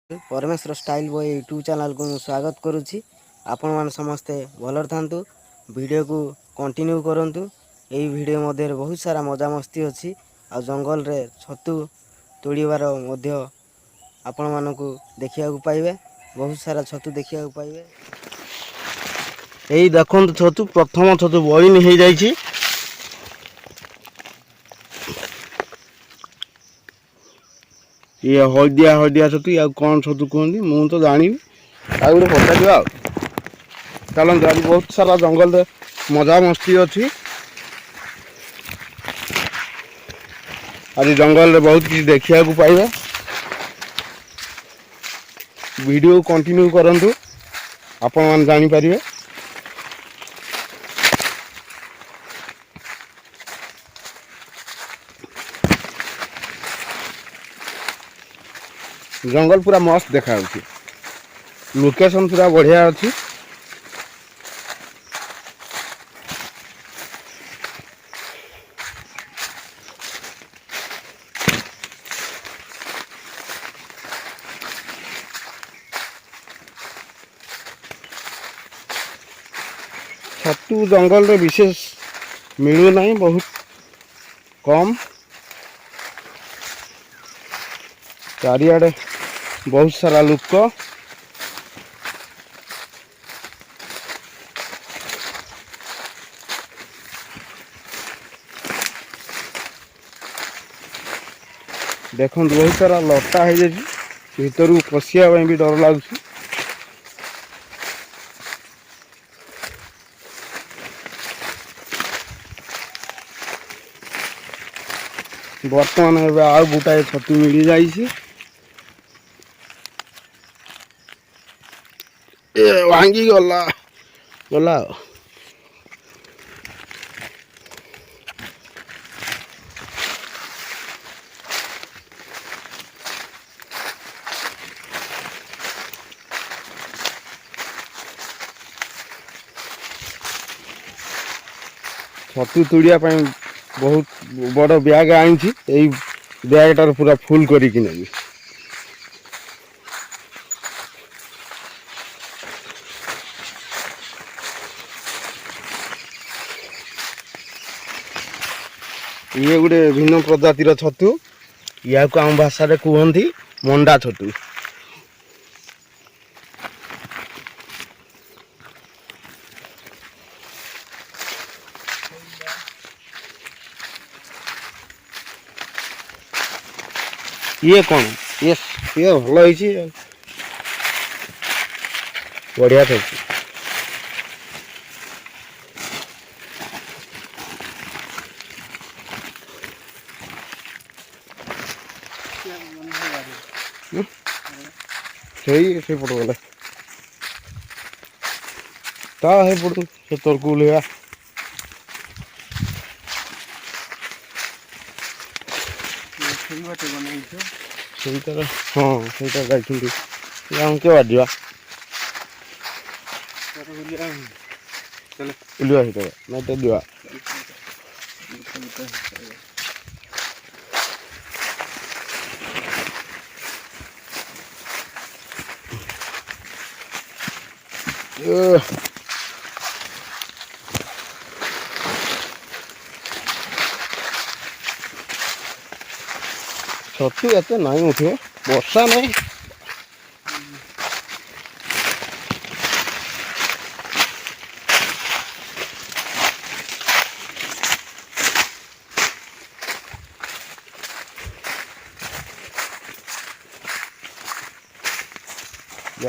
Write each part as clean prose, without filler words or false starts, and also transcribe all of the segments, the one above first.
परमेश्वर style boy YouTube channel को स्वागत करुच्ची। आपण मैंने समस्ते भलर थांतु वीडियो को कंटिन्यू करंतु। यही वीडियो मध्य बहुत सारा मजा मस्ती अच्छी आ जंगल रे छतु तोड़बार आपण मानक देखा पाइबे। बहुत सारा छतु देखा पाइबे। यही देखो छतु प्रथम छतु बईन हो जाइए। ये हलदिया हलदिया छतु या कौन छतु कहते मुझे तो जानी गोटे पचार चलते। आज बहुत सारा जंगल मजा मस्ती अच्छी। आज जंगल रे बहुत किसी देखा पाइबा। वीडियो कंटिन्यू करंतु आपण मैंने जानी पारिबे। जंगल पूरा मस्त देखा। लोकेशन पूरा बढ़िया अच्छी। छतु जंगल रे विशेष मिलू नहीं, बहुत कम। चारियाडे बहुत सारा लोक। देखो बहुत सारा लटा हो जाए भीतर पशिया भी डर लगुच। बर्तमान आउ गोटाए छतु मिल जाइए। भांगी गला गला। छतु तोड़िया बहुत बड़ बैग आनी। बैग टार पूरा फुल करके नेबी। ये गोटे भिन्न प्रजातिर छतु। या को आम भाषा रे कहती मंडा छतु। ये कौन ये भल हो बढ़िया छतु। से पट गले पड़ से तरक ओल्हा ସେଇଟାର ହଁ ସେଇଟା ଯାଇଛନ୍ତି ଆମକେ ବାଜିବା ଉଲିଆ ହେଇଥିବ ନାଇଁ ତ ଯିବା। छतु एते नहीं उठे वर्षा नहीं।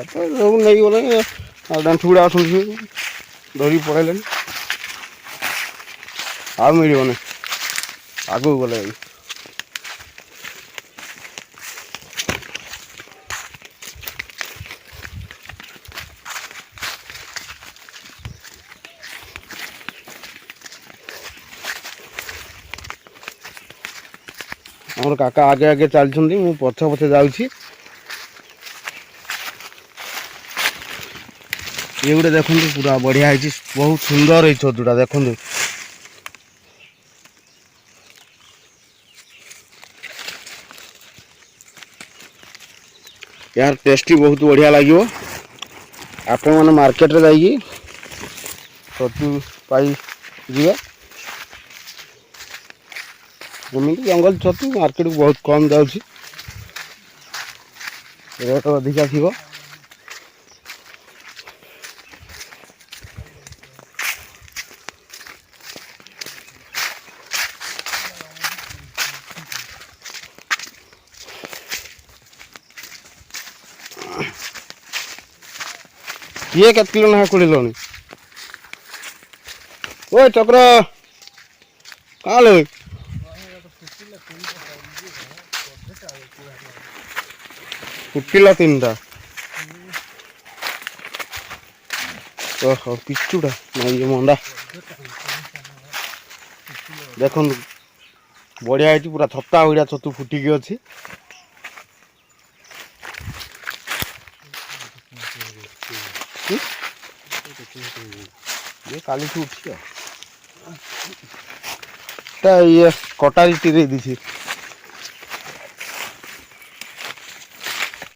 सब नहीं गले डांठुड़ा आसुन धरी पड़े आ मिलने आगू गले आम काका आगे आगे चलती मु पछे पछे जाऊँगी। ये गोटे देखो पूरा बढ़िया है बहुत सुंदर है छतुटा देखो। यार टेस्टी बहुत बढ़िया लगे आपण मैंने मार्केट रे जाइए छतु पाई जी जमी जंगल छतु मार्केट को बहुत कम जाऊँगी रेट अधिका थी ये केत किलो ना कुड़ी लोनी ओ चक्र कहाँ ले फुटिला 3टा ओहो पिचुड़ा नहीं ये मंडा देखो बढ़िया है पूरा छत्ता भड़िया छतु फुटिकी अच्छी ये काली उठी ये कटारी टी दे दी